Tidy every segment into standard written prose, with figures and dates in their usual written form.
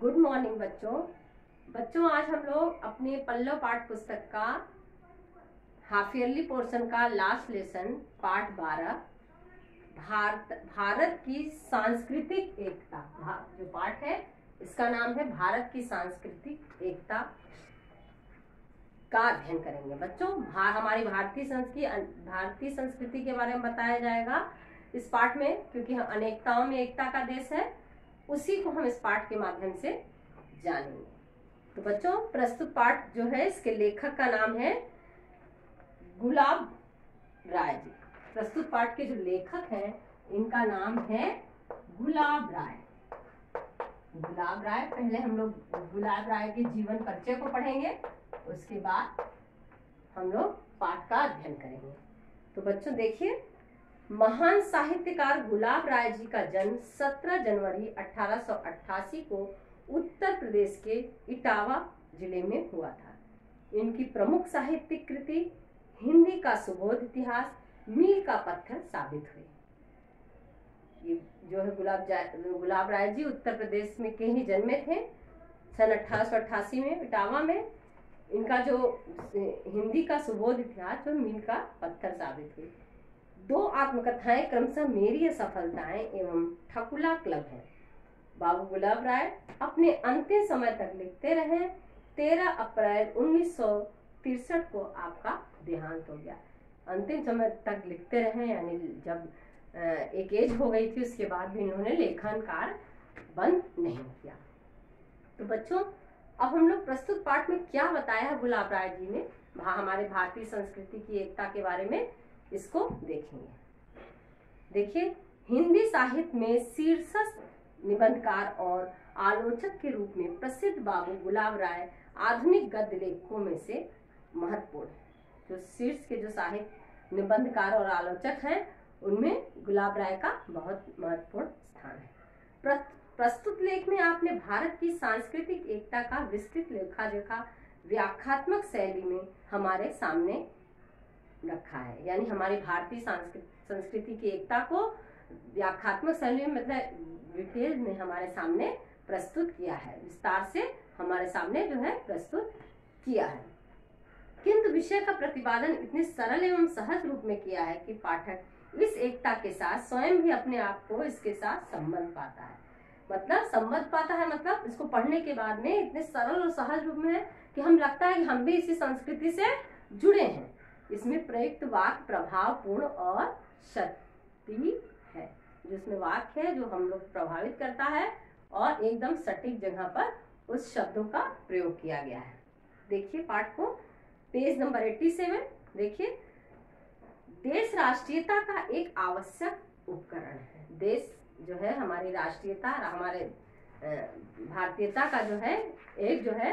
Good morning बच्चों आज हम लोग अपने पल्लव पाठ पुस्तक का हाफ ईयरली पोर्शन का लास्ट लेसन पाठ 12 भारत की सांस्कृतिक एकता जो पाठ है इसका नाम है भारत की सांस्कृतिक एकता का अध्ययन करेंगे। बच्चों हमारी भारतीय संस्कृति के बारे में बताया जाएगा इस पाठ में, क्योंकि हम अनेकताओं में एकता का देश है, उसी को हम इस पाठ के माध्यम से जानेंगे। तो बच्चों प्रस्तुत पाठ जो है इसके लेखक का नाम है गुलाब राय जी। प्रस्तुत पाठ के जो लेखक हैं इनका नाम है गुलाब राय। गुलाब राय, पहले हम लोग गुलाब राय के जीवन परिचय को पढ़ेंगे, उसके बाद हम लोग पाठ का अध्ययन करेंगे। तो बच्चों देखिए, महान साहित्यकार गुलाब राय जी का जन्म 17 जनवरी 1888 को उत्तर प्रदेश के इटावा जिले में हुआ था। इनकी प्रमुख साहित्यिक कृति हिंदी का सुबोध इतिहास, मील का पत्थर साबित हुई। ये जो है गुलाब राय जी उत्तर प्रदेश में के ही जन्मे थे सन 1888 में इटावा में। इनका जो हिंदी का सुबोध इतिहास और मील का पत्थर साबित हुई। 2 आत्मकथाएं क्रमशः मेरी असफलताएं एवं ठकुला क्लब है। बाबू गुलाब राय अपने अंतिम समय तक लिखते रहे। 13 अप्रैल 1963 को आपका देहांत हो गया। अंतिम समय तक लिखते रहे, यानी जब एक एज हो गई थी उसके बाद भी इन्होंने लेखन कार्य बंद नहीं किया। तो बच्चों अब हम लोग प्रस्तुत पाठ में क्या बताया है गुलाब राय जी ने हमारे भारतीय संस्कृति की एकता के बारे में, इसको देखेंगे। देखिए, हिंदी साहित्य में शीर्षस्थ निबंधकार और आलोचक के रूप में प्रसिद्ध बाबू गुलाब राय आधुनिक गद्य लेखकों में से महत्वपूर्ण है। जो शीर्ष के जो साहित्य निबंधकार और आलोचक हैं उनमें गुलाब राय का बहुत महत्वपूर्ण स्थान है। प्रस्तुत लेख में आपने भारत की सांस्कृतिक एकता का विस्तृत लेखा जोखा व्याख्यात्मक शैली में हमारे सामने रखा है, यानी हमारी भारतीय संस्कृति की एकता को व्याख्यात्मक शैली में मतलब डिटेल में हमारे सामने प्रस्तुत किया है, विस्तार से हमारे सामने जो है प्रस्तुत किया है। किंतु विषय का प्रतिपादन इतने सरल एवं सहज रूप में किया है कि पाठक इस एकता के साथ स्वयं भी अपने आप को इसके साथ संबंध पाता है। मतलब इसको पढ़ने के बाद में इतने सरल और सहज रूप में है कि हम लगता है कि हम भी इसी संस्कृति से जुड़े हैं। इसमें प्रयुक्त वाक्य प्रभावपूर्ण और शक्ति है, जिसमें वाक्य है जो हम लोग प्रभावित करता है और एकदम सटीक जगह पर उस शब्दों का प्रयोग किया गया है। देखिए पाठ को, पेज नंबर 87। देखिए, देश राष्ट्रीयता का एक आवश्यक उपकरण है। देश जो है हमारी राष्ट्रीयता, हमारे भारतीयता का जो है एक जो है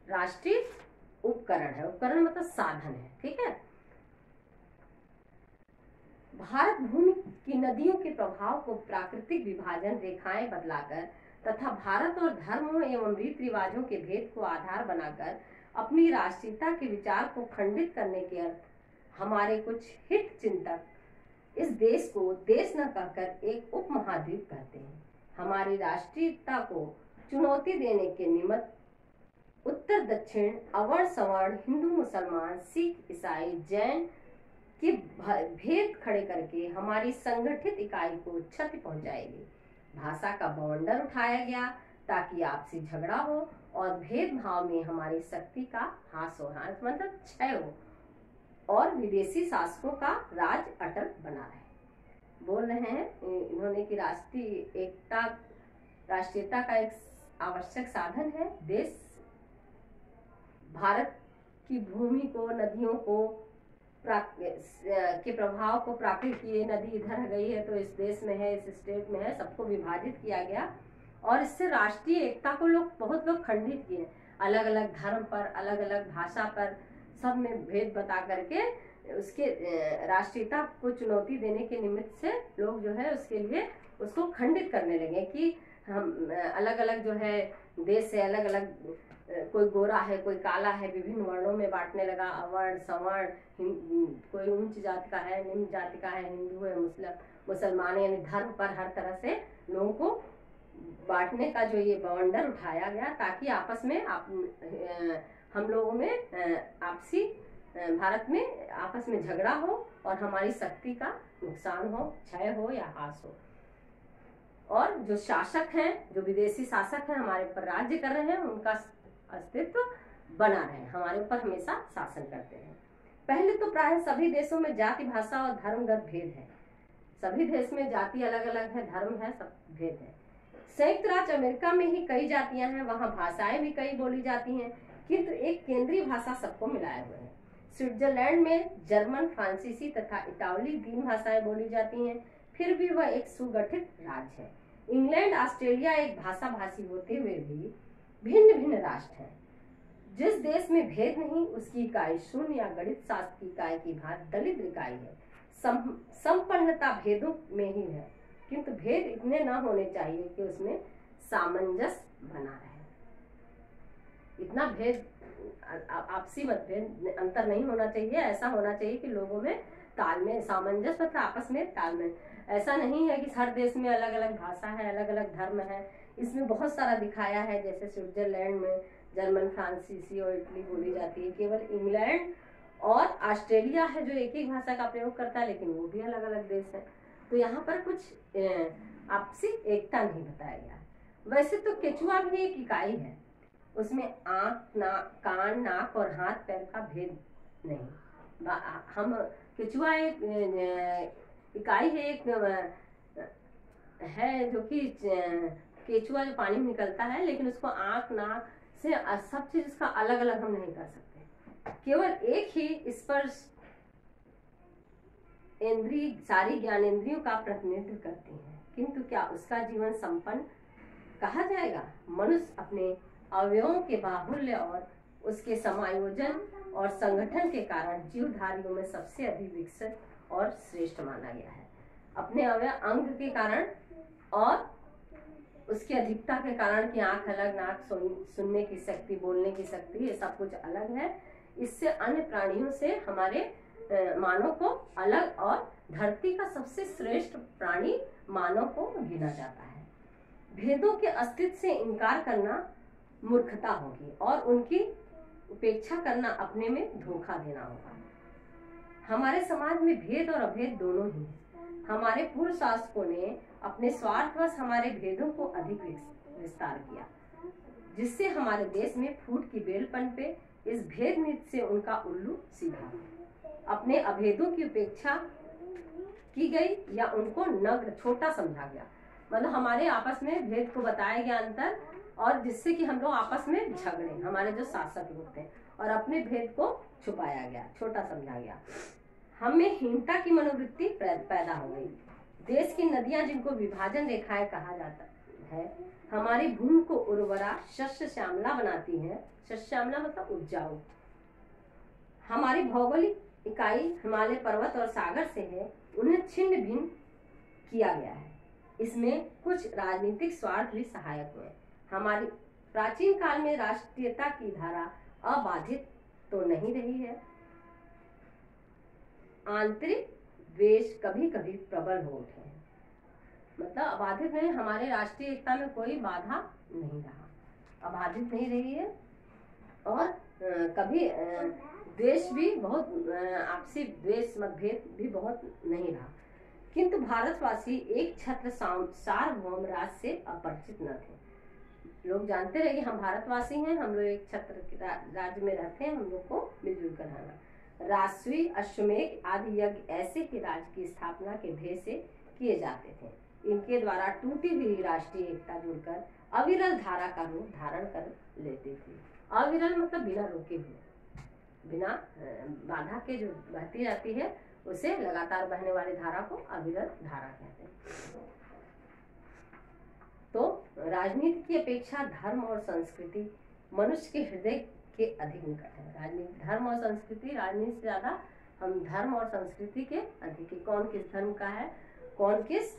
राष्ट्रीय उपकरण है। उपकरण मतलब साधन है, ठीक है। भारत भूमि की नदियों के प्रभाव को प्राकृतिक विभाजन रेखाएं बदलाकर तथा भारत और धर्मों एवं रीति रिवाजों के भेद को आधार बनाकर अपनी राष्ट्रीयता के विचार को खंडित करने के अर्थ हमारे कुछ हित चिंतक इस देश को देश न कहकर एक उपमहाद्वीप कहते हैं। हमारी राष्ट्रीयता को चुनौती देने के निमित्त उत्तर दक्षिण, अवर्ण सवर्ण, हिंदू मुसलमान, सिख ईसाई, जैन के भेद खड़े करके हमारी संगठित इकाई को क्षति पहुंचाएगी। भाषा का बवंडर उठाया गया ताकि आपसी झगड़ा हो और भेदभाव में हमारी शक्ति का हास मतलब क्षय हो और विदेशी शासकों का राज अटल बना रहे। बोल रहे हैं इन्होंने कि राष्ट्रीयता का एक आवश्यक साधन है। देश भारत की भूमि को, नदियों को के प्रभाव को प्राकृतिक, नदी इधर गई है तो इस देश में है, इस स्टेट में है, सबको विभाजित किया गया और इससे राष्ट्रीय एकता को बहुत लोग खंडित किए। अलग अलग धर्म पर, अलग अलग भाषा पर, सब में भेद बता करके उसके राष्ट्रीयता को चुनौती देने के निमित्त से लोग जो है उसके लिए उसको खंडित करने लगे कि हम अलग अलग जो है देश है, अलग अलग कोई गोरा है, कोई काला है, विभिन्न वर्णों में बांटने लगा। अवर्ण सवर्ण, कोई उच्च जाति का है, निम्न जाति का है, हिंदू है, मुसलमान, यानी धर्म पर हर तरह से लोगों को बांटने का जो ये बवंडर उठाया गया, ताकि आपस में हम लोगों में आपसी भारत में आपस में झगड़ा हो और हमारी शक्ति का नुकसान हो, क्षय हो या हास हो। और जो शासक हैं, जो विदेशी शासक हैं, हमारे ऊपर राज्य कर रहे हैं, उनका अस्तित्व बना रहे, हमारे ऊपर हमेशा शासन करते हैं। पहले तो प्राय सभी देशों में जाति, भाषा और धर्मगत भेद है। सभी देश में जाति अलग अलग है, धर्म है, सब भेद है। संयुक्त राज्य अमेरिका में ही कई जातियां हैं, वहां भाषाएं भी कई बोली जाती हैं, किंतु एक केंद्रीय भाषा सबको मिलाए हुए है। स्विट्जरलैंड में जर्मन, फ्रांसीसी तथा इटावली 3 भाषाएं बोली जाती हैं, फिर भी वह एक सुगठित राज्य है। इंग्लैंड, ऑस्ट्रेलिया एक भाषा भाषी होते हुए भी भिन्न भिन्न राष्ट्र हैं। जिस देश में भेद नहीं, उसकी इकाई शून्य या गणित शास्त्र की इकाई की भांति दलित इकाई है। संपन्नता भेदों में ही है, किंतु भेद इतने ना होने चाहिए कि उसमें सामंजस्य बना रहे। इतना भेद, आपसी मतभेद, अंतर नहीं होना चाहिए। ऐसा होना चाहिए कि लोगों में तालमेल, सामंजस्य, मतलब आपस में तालमेल। ऐसा नहीं है कि हर देश में अलग अलग भाषा है, अलग अलग धर्म है। इसमें बहुत सारा दिखाया है, जैसे स्विट्जरलैंड में जर्मन, फ्रांसीसी और इटली बोली जाती है। केवल इंग्लैंड और ऑस्ट्रेलिया है जो एक ही भाषा का प्रयोग करता है, लेकिन वो भी अलग अलग देश है। तो यहाँ पर कुछ आपसी एकता नहीं बताया गया। वैसे तो केचुआ भी एक इकाई है, उसमें आँख, कान, नाक और हाथ पैर का भेद नहीं। हम केचुआ एक इकाई है, एक है जो कि केचुआ जो पानी में निकलता है, लेकिन उसको आँख, नाक से सब चीज उसका अलग अलग हम नहीं कर सकते। केवल एक ही स्पर्श इंद्रिय सारी ज्ञानेंद्रियों का प्रतिनिधित्व करती है, किंतु क्या उसका जीवन संपन्न कहा जाएगा? मनुष्य अपने अवयवों के बाहुल्य और उसके समायोजन और संगठन के कारण जीवधारियों में सबसे अधिक विकसित और श्रेष्ठ माना गया है। अपने अवयव अंग के कारण और उसकी अधिकता के कारण कि आंख अलग, नाक, सुनने की शक्ति, बोलने की शक्ति, ये सब कुछ अलग है। इससे अन्य प्राणियों से हमारे मानव को अलग और धरती का सबसे श्रेष्ठ प्राणी मानव को गिना जाता है। भेदों के अस्तित्व से इनकार करना मूर्खता होगी और उनकी उपेक्षा करना अपने में धोखा देना होगा। हमारे समाज में भेद और अभेद दोनों ही है। हमारे पूर्व शासकों ने अपने स्वार्थवश हमारे भेदों को अधिक विस्तार किया, जिससे हमारे देश में फूट की बेल पनपे। इस भेद नीति से उनका उल्लू सीधा, अपने अभेदों की उपेक्षा की गई या उनको नग्न छोटा समझा गया। मतलब हमारे आपस में भेद को बताया गया अंतर, और जिससे कि हम लोग आपस में झगड़े, हमारे जो शासक लोग थे, और अपने भेद को छुपाया गया, छोटा समझा गया। हमें हीनता की मनोवृत्ति पैदा हो गई। देश की नदियां जिनको विभाजन रेखाएं कहा जाता है, हमारी भूमि को उर्वरा शस्य श्यामला बनाती हैं। शस्य श्यामला मतलब उपजाऊ। हमारी भौगोलिक इकाई हिमालय पर्वत और सागर से है, उन्हें छिन्न भिन्न किया गया है। इसमें कुछ राजनीतिक स्वार्थ भी सहायक हुए। हमारी प्राचीन काल में राष्ट्रीयता की धारा अबाधित तो नहीं रही है, आंतरिक द्वेष कभी कभी प्रबल हो उठे हैं। मतलब अबाधित नहीं, हमारे राष्ट्रीय एकता में कोई बाधा नहीं रहा, अबाधित नहीं रही है। और कभी द्वेष भी बहुत, आपसी द्वेष मतभेद भी बहुत नहीं रहा। किंतु भारतवासी एक छत्र सार्वभौम राज्य से अपरिचित न थे। लोग जानते रहे कि हम भारतवासी हैं, हम लोग एक छत्र राज्य में रहते हैं, हम लोग को मिलजुल कर रहना। राजस्वी, अश्वमेध आदि यज्ञ ऐसे ही राज्य की स्थापना के ध्येय से किए जाते थे। इनके द्वारा टूटी हुई राष्ट्रीय एकता जुड़कर अविरल धारा का रूप धारण कर लेती थी। अविरल मतलब बिना रुके हुए, बिना बाधा के जो बहती रहती है, उसे लगातार बहने वाली धारा को अविरल धारा कहते हैं। तो राजनीति की अपेक्षा धर्म और संस्कृति मनुष्य के हृदय के अधिक निकट है। राजनीति, धर्म और संस्कृति, राजनीति से ज्यादा हम धर्म और संस्कृति के अधिक है। कौन किस धर्म का है, कौन किस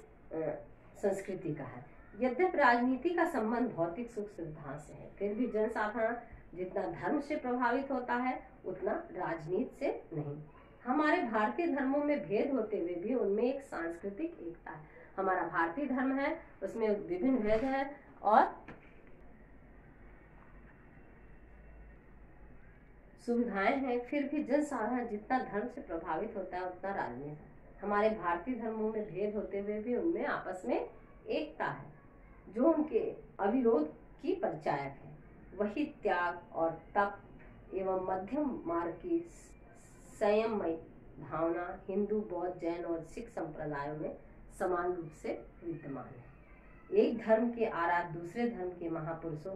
संस्कृति का है। यद्यपि राजनीति का संबंध भौतिक सुख सुविधा से है, फिर भी जनसाधारण जितना धर्म से प्रभावित होता है उतना राजनीति से नहीं। हमारे भारतीय धर्मों में भेद होते हुए भी उनमें एक सांस्कृतिक एकता है। हमारा भारतीय धर्म है, उसमें विभिन्न भेद है और सुविधाएं हैं, फिर भी जनसाधारण जितना धर्म से प्रभावित होता है उतना राजनीति है। हमारे भारतीय धर्मों में भेद होते हुए भी उनमें आपस में एकता है, जो उनके अविरोध की परिचायक है। वही त्याग और तप एवं मध्यम मार्ग की संयममय भावना हिंदू, बौद्ध, जैन और सिख संप्रदायों में समान रूप से विद्यमान है। एक धर्म के आराध्य दूसरे धर्म के महापुरुषों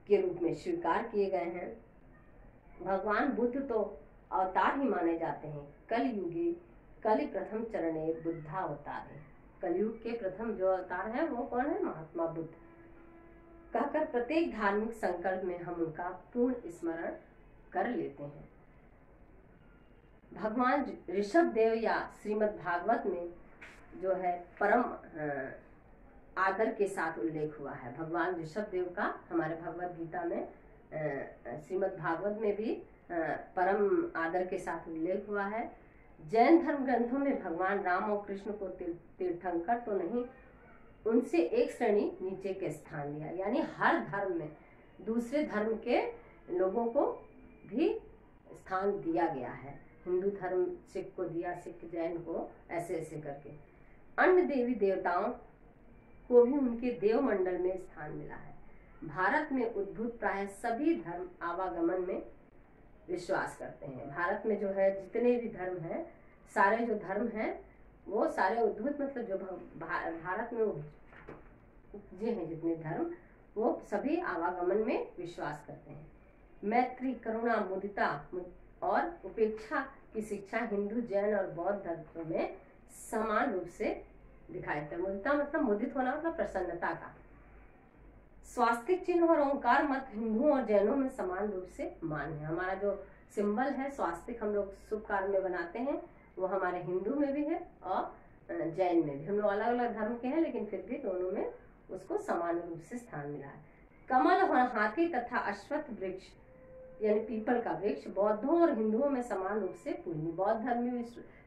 के रूप में स्वीकार किए गए हैं। भगवान बुद्ध तो अवतार ही माने जाते हैं। कलि प्रथम चरणे बुद्धा अवतार है। कलयुग के प्रथम जो अवतार है वो कौन है? महात्मा बुद्ध। कहकर प्रत्येक धार्मिक संकल्प में हम उनका पूर्ण स्मरण कर लेते हैं। भगवान ऋषभ देव या श्रीमद् भागवत में जो है परम आदर के साथ उल्लेख हुआ है। भगवान ऋषभ देव का हमारे भगवत गीता में श्रीमद् भागवत में भी परम आदर के साथ उल्लेख हुआ है। जैन धर्म ग्रंथों में भगवान राम और कृष्ण को तीर्थंकर तो नहीं, उनसे एक श्रेणी नीचे के स्थान दिया। यानी हर धर्म में दूसरे धर्म के लोगों को भी स्थान दिया गया है। हिंदू धर्म सिख को दिया, सिख जैन को, ऐसे ऐसे करके अन्य देवी देवताओं को भी उनके देव मंडल में स्थान मिला है। भारत में उद्भूत प्राय सभी धर्म आवागमन में विश्वास करते हैं। भारत में जो है जितने भी धर्म हैं, सारे जो धर्म हैं वो सारे उद्भूत, मतलब जो भारत में उपजे हैं जितने धर्म, वो सभी आवागमन में विश्वास करते हैं। मैत्री, करुणा, मुदिता और उपेक्षा की शिक्षा हिंदू, जैन और बौद्ध धर्म में समान रूप से दिखाई देता है। मुदिता मतलब मुदित होना, मतलब प्रसन्नता का। स्वास्तिक चिन्ह और ओंकार मत हिंदुओं और जैनों में समान रूप से मान्य है। हमारा जो सिंबल है स्वास्तिक, हम लोग शुभ कार्य में बनाते हैं, वो हमारे हिंदू में भी है और जैन में भी। हम लोग अलग अलग धर्म के हैं लेकिन फिर भी दोनों में उसको समान रूप से स्थान मिला है। कमल और हाथी तथा अश्वत्थ वृक्ष यानी पीपल का वृक्ष बौद्धों और हिंदुओं में समान रूप से पूजनीय। बौद्ध धर्म भी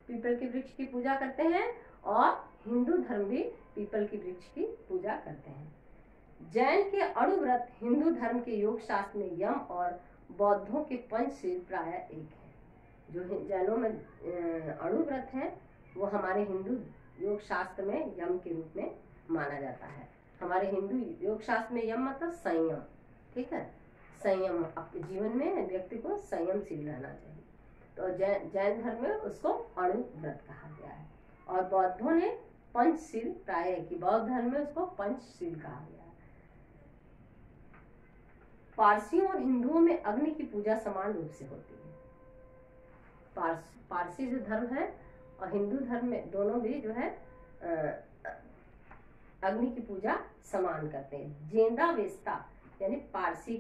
पीपल के वृक्ष की पूजा करते हैं और हिंदू धर्म भी पीपल के वृक्ष की पूजा करते हैं। जैन के अणु व्रत हिंदू धर्म के योग शास्त्र में यम और बौद्धों के पंचशील प्राय एक है। जो जैनों में अणु व्रत है वो हमारे हिंदू योग शास्त्र में यम के रूप में माना जाता है। हमारे हिंदू योग शास्त्र में यम मतलब संयम, ठीक है, संयम, अपने जीवन में व्यक्ति को संयमशील रहना चाहिए। तो जैन धर्म में उसको अणु व्रत कहा गया है और बौद्धों ने पंचशील प्राय की, बौद्ध धर्म में उसको पंचशील कहा गया है। पारसियों और हिंदुओं में अग्नि की पूजा समान रूप से होती है। पारसी जो धर्म है और हिंदू धर्म में दोनों भी जो है अग्नि की पूजा समान करते हैं। जेंदावेस्ता यानी पारसी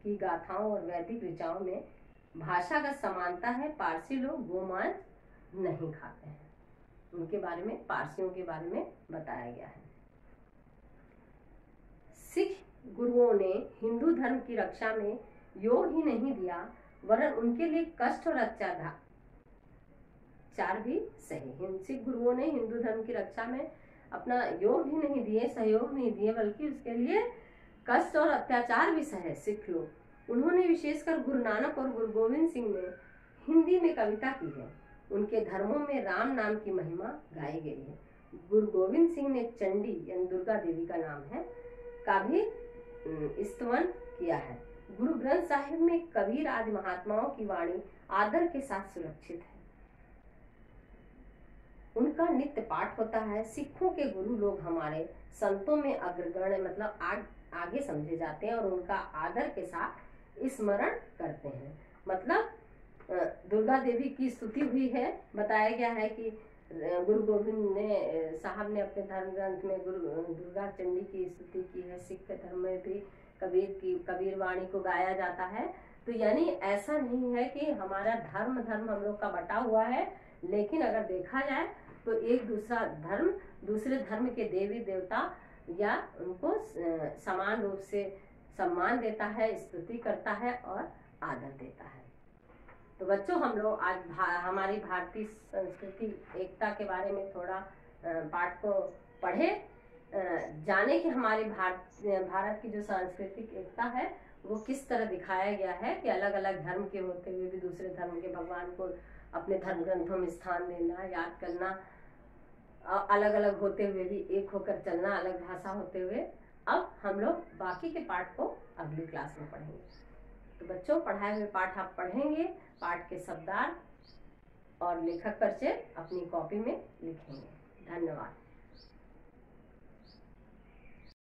की गाथाओं और वैदिक ऋचाओं में भाषागत समानता है। पारसी लोग गोमांस नहीं खाते हैं। उनके बारे में, पारसियों के बारे में बताया गया है। सिख गुरुओं ने हिंदू धर्म की रक्षा में योग ही नहीं दिया वरन उनके लिए कष्ट और अत्याचार भी सहे। सिख गुरुओं ने हिंदू धर्म की रक्षा में अपना योग ही नहीं दिए, सहयोग नहीं दिए, बल्कि उसके लिए कष्ट और अत्याचार भी सहे सिख लोग। उन्होंने विशेषकर गुरु नानक और गुरु गोविंद सिंह ने हिंदी में कविता की है। उनके धर्मों में राम नाम की महिमा गाई गई है। गुरु गोविंद सिंह ने चंडी यानी दुर्गा देवी का नाम है का भी स्तवन किया है। गुरु ग्रंथ साहिब में कबीर आदि महात्माओं की वाणी आदर के साथ सुरक्षित है। उनका नित्य पाठ होता है। सिखों के गुरु लोग हमारे संतों में अग्रगण्य मतलब आगे समझे जाते हैं और उनका आदर के साथ स्मरण करते हैं। मतलब दुर्गा देवी की स्तुति हुई है। बताया गया है कि गुरु गोविंद ने साहब ने अपने धर्म ग्रंथ में दुर्गा चंडी की स्तुति की है। सिख धर्म में भी कबीर वाणी को गाया जाता है। तो यानी ऐसा नहीं है कि हमारा धर्म हम लोग का बटा हुआ है, लेकिन अगर देखा जाए तो एक दूसरे धर्म के देवी देवता या उनको समान रूप से सम्मान देता है, स्तुति करता है और आदर देता है। तो बच्चों, हम लोग आज हमारी भारतीय संस्कृति एकता के बारे में थोड़ा पाठ को पढ़े, जाने कि हमारी भारत की जो सांस्कृतिक एकता है वो किस तरह दिखाया गया है कि अलग अलग धर्म के होते हुए भी दूसरे धर्म के भगवान को अपने धर्म ग्रंथों में स्थान देना, याद करना, अलग अलग होते हुए भी एक होकर चलना, अलग भाषा होते हुए। अब हम लोग बाकी के पाठ को अगली क्लास में पढ़ेंगे। तो बच्चों, पढ़ाए हुए पाठ आप पढ़ेंगे, पाठ के शब्दार्थ और लेखक परिचय अपनी कॉपी में लिखेंगे। धन्यवाद।